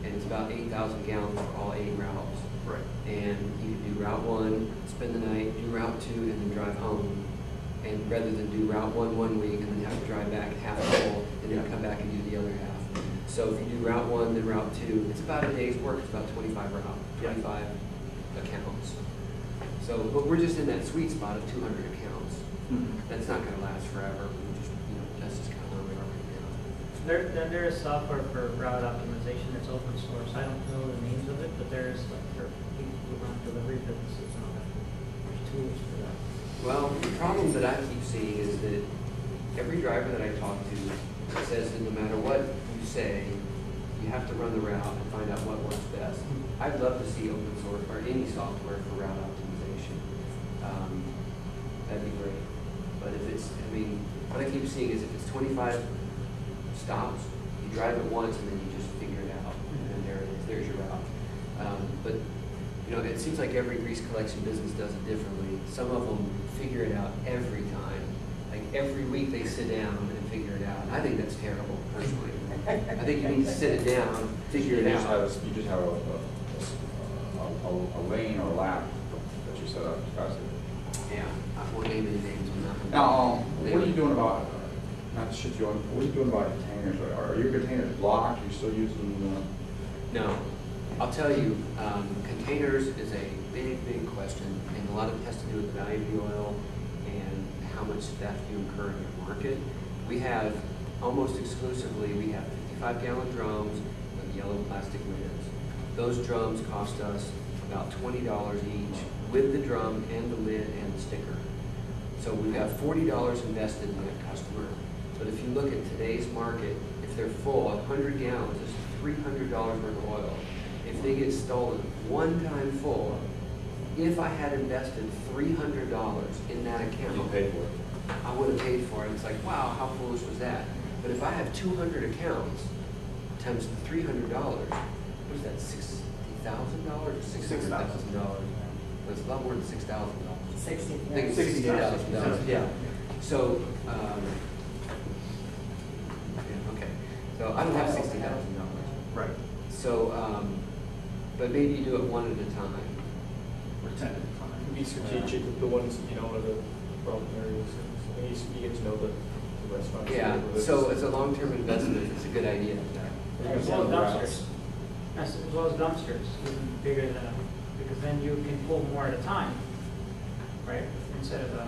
and it's about 8,000 gallons for all 8 routes. Right. And you can do Route 1, spend the night, do Route 2, and then drive home. And rather than do Route 1 one week and then have to drive back half full and then come back and do the other half. So if you do Route 1, then Route 2, it's about a day's work. It's about 25 accounts. So, but we're just in that sweet spot of 200 accounts. That's not going to last forever. That's just kind of where we are right now. There is software for route optimization that's open source. I don't know the names of it, but there is like for people who run delivery businesses and all that. There's tools for that. Well, the problem that I keep seeing is that every driver that I talk to says that no matter what you say, you have to run the route and find out what works best. I'd love to see open source or any software for route optimization. That'd be great. But if it's, I mean, what I keep seeing is if it's 25 stops, you drive it once and then you just figure it out. And there it is, there's your route. But it seems like every grease collection business does it differently. Some of them figure it out every time. Like every week they sit down and figure it out. And I think that's terrible, personally. I think you need to sit it down, figure it out. You just have a lane or a lap that you set up. Yeah, I won't name any names on that one. Now, what are you doing about, not to shit you on, what are you doing about containers? Are your containers blocked? Are you still using No. I'll tell you, containers is a big, big question, and a lot of it has to do with the value of the oil and how much theft you incur in your market. We have, almost exclusively, we have 55-gallon drums with yellow plastic lids. Those drums cost us about $20 each with the drum and the lid and the sticker. So we've got $40 invested in that customer. But if you look at today's market, if they're full, 100 gallons is $300 worth of oil. If they get stolen one time full, if I had invested $300 in that account, You paid for it. I would have paid for it. It's like, wow, how foolish was that? But if I have 200 accounts times $300, what is that, $60,000 or $600,000? It's a lot more than $6,000. I think it's $60,000. Yeah. So, okay. So I don't have $60,000. Right. So, but maybe you do it one at a time. Or 10 at a time. Be strategic with the ones, you know, are the problem areas. And you get to know the restaurants. Yeah, so it's a long-term investment, it's a good idea. As well as dumpsters. As well as dumpsters, even bigger than, because then you can pull more at a time, right? Instead of a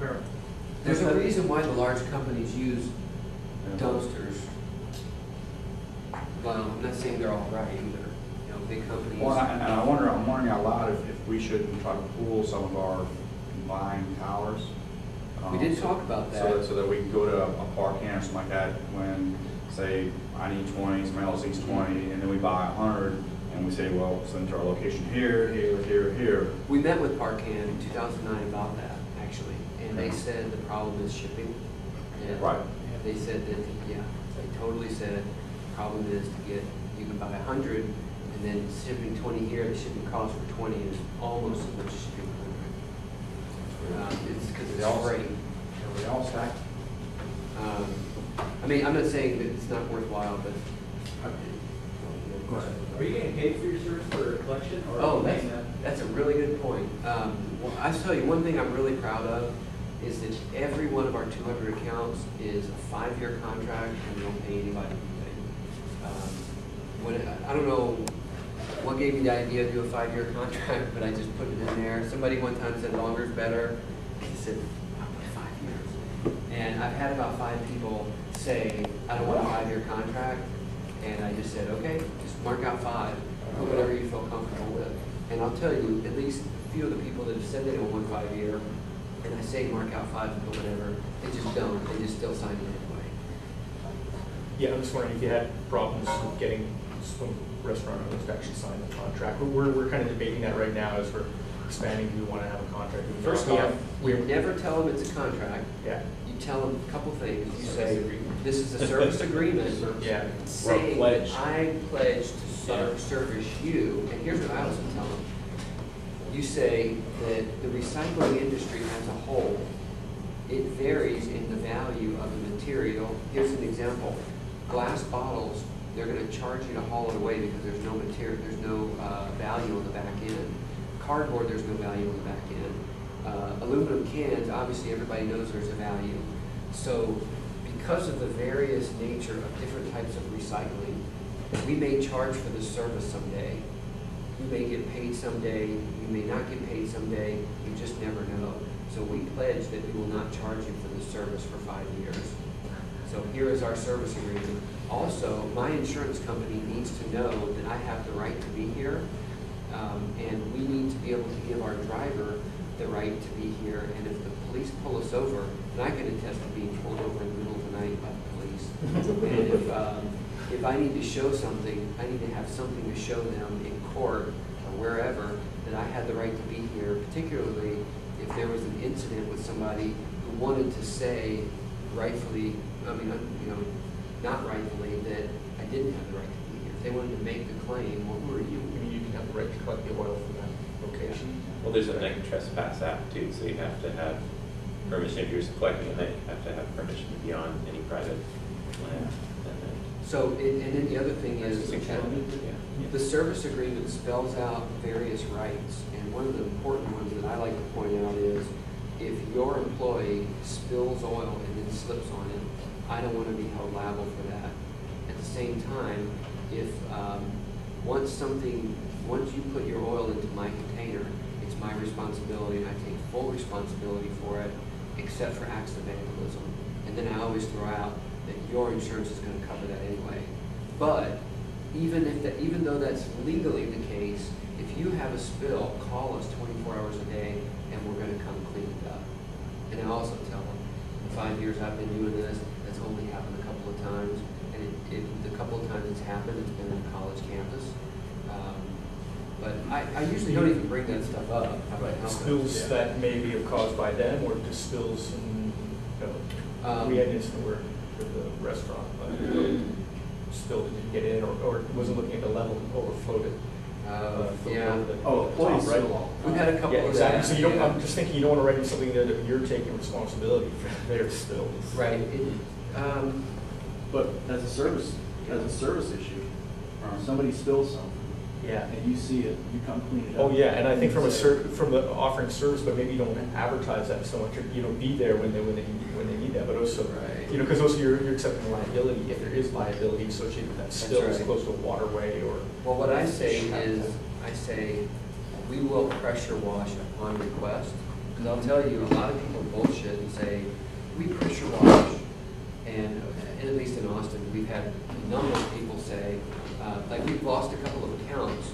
barrel. There's a reason why the large companies use dumpsters. Well, I'm not saying they're all right either, you know, big companies. Well, I'm wondering out loud if we shouldn't try to pool some of our combined towers. We did talk about that. So that we can go to a park can or something like that when, say, I need 20, somebody else needs 20, and then we buy 100, and we say, well, send to our location here, here, here, here. We met with Parcan in 2009 about that, actually, and they said the problem is shipping. And Right. they said that, yeah, they totally said the problem is to get, you can buy 100, and then shipping 20 here, the shipping cost for 20 is almost as much as shipping 100. It's because it's all freight. Are we all stacked? I mean, I'm not saying that it's not worthwhile, but. Go ahead. Are you getting paid for your service for collection or? Oh, that's a really good point. Well, I tell you, one thing I'm really proud of is that every one of our 200 accounts is a 5-year contract and we don't pay anybody anything. I don't know what gave me the idea to do a 5-year contract, but I just put it in there. Somebody one time said longer is better. I said, I'll put 5 years. And I've had about 5 people say, I don't want a 5-year contract. And I just said, okay, just mark out 5, put whatever you feel comfortable with. And I'll tell you, at least a few of the people that have said they don't want 5-year, and I say mark out 5 and put whatever, they just don't, they just still sign it anyway. Yeah, I'm just wondering if you had problems with getting some restaurant owners to actually sign the contract. We're kind of debating that right now as we're expanding. Do we want to have a contract? First off, we never tell them it's a contract. Yeah. You tell them a couple things. You say, this is a service agreement. Yeah. Saying that I pledge to service you, and here's what I also tell them. You say that the recycling industry as a whole, it varies in the value of the material. Here's an example. Glass bottles, they're going to charge you to haul it away because there's no material, there's no value on the back end. Cardboard, there's no value on the back end. Aluminum cans, obviously everybody knows there's a value. So because of the various nature of different types of recycling, we may charge for the service someday. You may get paid someday, you may not get paid someday, you just never know. So we pledge that we will not charge you for the service for 5 years. So here is our service agreement. Also, my insurance company needs to know that I have the right to be here, and we need to be able to give our driver the right to be here. And if the police pull us over, and I can attest to being pulled over in the middle of the night by the police. And if I need to show something, I need to have something to show them in court or wherever that I had the right to be here, particularly if there was an incident with somebody who wanted to say rightfully, I mean, you know, not rightfully, that I didn't have the right to be here. If they wanted to make the claim, well, who are you? I mean, you can have the right to collect the oil from that location. Well, there's a negative trespass act too, so you have to have permission if you're collecting it, you have to have permission to be on any private land. So, and then the other thing is, Yeah. the service agreement spells out various rights, and one of the important ones that I like to point out is, if your employee spills oil and then slips on it, I don't want to be held liable for that. At the same time, if once you put your oil into my container, it's my responsibility, and I take full responsibility for it, except for acts of vandalism. And then I always throw out that your insurance is going to cover that anyway. But even though that's legally the case, if you have a spill, call us 24 hours a day, and we're going to come clean it up. And I also tell them, in the 5 years I've been doing this, that's only happened a couple of times, and the couple of times it's happened, it's been on a college campus. But I usually don't even bring that stuff up. Right, spills that maybe are caused by them, or just spills in, you know, we had an incident where the restaurant spill didn't get in, or wasn't looking at the level, overflowed it. Yeah. Oh, Please. right along. We've had a couple Yeah, of exactly. that. So you don't, Yeah. I'm just thinking you don't want to write in something there that you're taking responsibility for their spills. Right. But as a service issue, Right. somebody spills something, Yeah. and you see it, you come clean it up. Oh, yeah, and I think from Say, from the offering service, but maybe you don't advertise that so much, or you don't be there when they need that, but also, Right. you know, because also you're accepting liability, if there is liability associated with that spill, right. as close to a waterway or. Well, what I say is, I say, we will pressure wash upon request. Because I'll tell you, a lot of people bullshit and say, we pressure wash. And at least in Austin, we've had a number of people say, like we've lost a couple of accounts.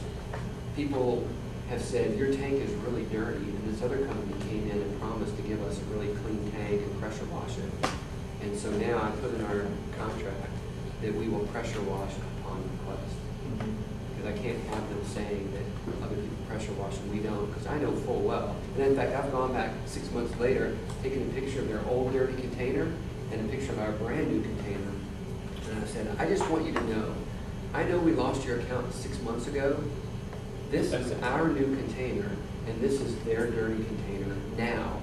People have said, your tank is really dirty, and this other company came in and promised to give us a really clean tank and pressure wash it. And so now I put in our contract that we will pressure wash upon request. Because I can't have them saying that other people pressure wash and we don't, because I know full well. And in fact, I've gone back 6 months later, taken a picture of their old dirty container and a picture of our brand new container. And I said, I just want you to know, I know we lost your account 6 months ago. This is our new container, and this is their dirty container now.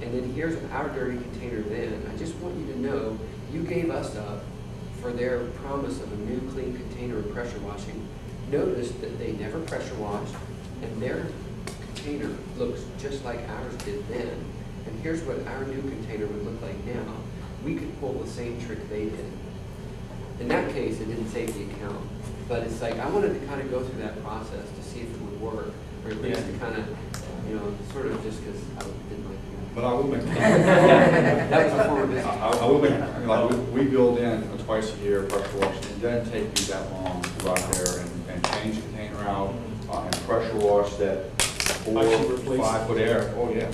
And then here's our dirty container then. I just want you to know, you gave us up for their promise of a new clean container and pressure washing. Notice that they never pressure washed, and their container looks just like ours did then. And here's what our new container would look like now. We could pull the same trick they did. In that case, it didn't save the account. But it's like, I wanted to kind of go through that process to see if it would work, or at least to kind of, you know, sort of just because I didn't like it. But I will make. That was a form of business. I will make, like, we build in twice a year pressure wash. It doesn't take you that long to go out there and change the container out and pressure wash that 4 Actually to replace 5 foot air. Oh, yeah.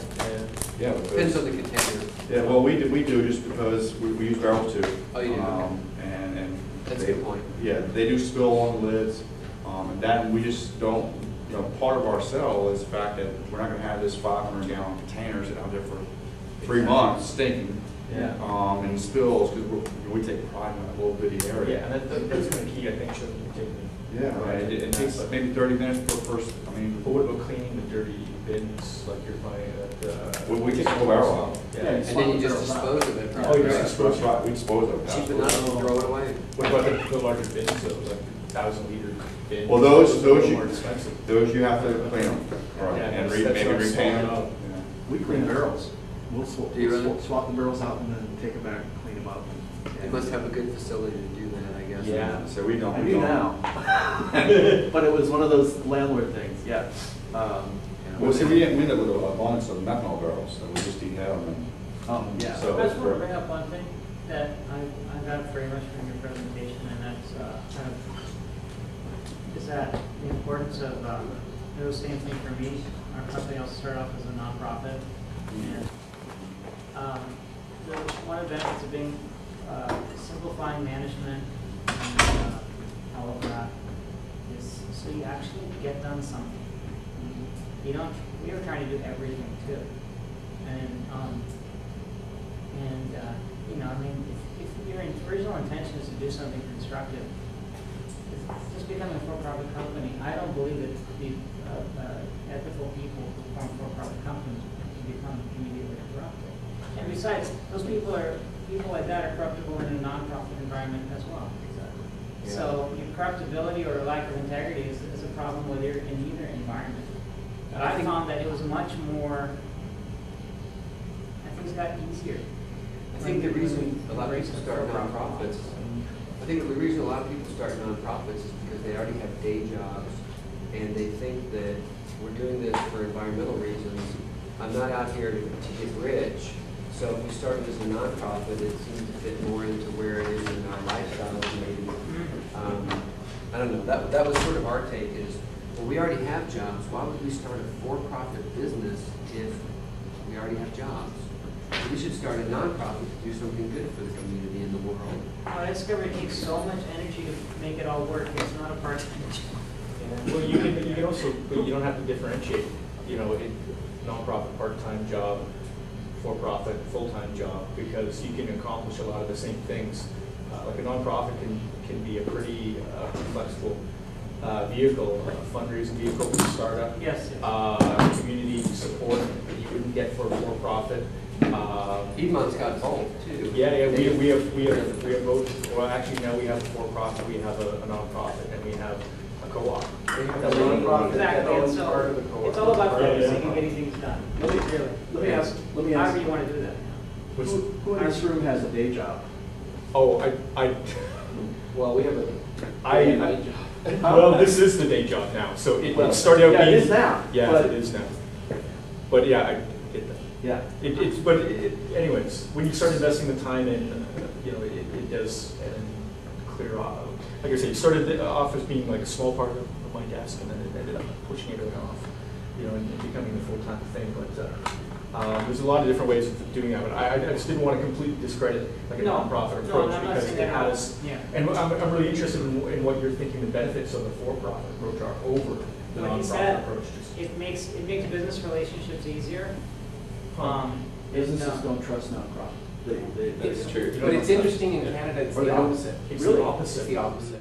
Yeah. Depends on the container. Yeah, well, we do just because we use barrels too. Oh, you do? Okay. And That's a they- good point. Yeah, they do spill on the lids, and that, we just don't, you know, part of our sell is the fact that we're not gonna have this 500-gallon containers that out there for 3 months stinking. Yeah. And spills, because we take pride in that little bitty Yeah, area. and that's kind of key, I think, shouldn't be taken. Yeah, right, it takes maybe 30 minutes per person, I mean. But what about cleaning the dirty bins, like you're buying at, We take the whole barrel out. Yeah. And then you just dispose of it. Oh, you just Yeah, dispose that's right, we dispose of it. Cheap enough, and throw it away. What about the larger bins, though, like 1,000-liter bins? Well, those are a little you- more expensive. Those you have to clean them, right, Yeah, and that's maybe what I'm repaint saying. them. We clean barrels. We'll Do you really? swap the barrels out and then take them back and clean them up. You must have a good facility to do that, I guess. Yeah. So we don't. I we do don't- now. But it was one of those landlord things, yeah. Well, see, we end up with a abundance of methanol barrels, so we just decal them. Yeah. So- I just want to bring up one thing that I got very much from your presentation, and that's kind of, is that the importance of, it was the same thing for me. Our company also started off as a nonprofit, and one of the benefits of being simplifying management and all of that is so you actually get done something. You don't. We were trying to do everything too, and you know, I mean, if your original intention is to do something constructive, it's just becoming a for-profit company. I don't believe that the ethical people who form for-profit companies can become immediately corrupted. And besides, those people like that are corruptible in a non-profit environment as well. Yeah. So your corruptibility or lack of integrity is a problem whether you're in either environment. But I found that it was much more, things got easier. I think the reason a lot of people start nonprofits, is because they already have day jobs, and they think that we're doing this for environmental reasons. I'm not out here to get rich. So if we started as a nonprofit, it seems to fit more into where it is in our lifestyles maybe. I don't know, that was sort of our take is, well, we already have jobs. Why would we start a for-profit business if we already have jobs? We should start a nonprofit to do something good for the community and the world. I discovered it takes so much energy to make it all work. It's not a part-time job. Yeah. Well, you can also, but you don't have to differentiate, you know, a nonprofit part-time job, for-profit full-time job, because you can accomplish a lot of the same things. Like a nonprofit can be a pretty flexible vehicle, a fundraising vehicle, startup. Yes. Community support that you wouldn't get for a for-profit. Piedmont's got both too. Yeah, we have both. Well, actually, now we have a for-profit, we have a nonprofit, and we have a co-op. A nonprofit that Exactly, and owns part of the so, co-op. it's all about Yeah, focusing yeah. and getting things done, Let me- really. Let me ask, However you want to do that. What's- Who in this room has a day job? Oh, I, well, we have a. I, well, this is the day job now, so it started out Yeah, being. it is now. Yeah, but- it is now. But yeah, I get that. Yeah. Anyways, when you start investing the time in, it does clear off. Like I said, it started off as being like a small part of my desk, and then it ended up pushing everything off, and becoming a full-time thing. But there's a lot of different ways of doing that. But I just didn't want to completely discredit like a No, nonprofit no, approach I'm not because saying it that at all. has. Yeah. And I'm really interested in what you're thinking the benefits of the for-profit approach are over the Like you nonprofit said, approach. it makes business relationships easier. Businesses No. don't trust nonprofits. They It's true. You But don't it's know. interesting in Canada, it's Or they the don't. opposite. It's Really? the opposite. It's the opposite.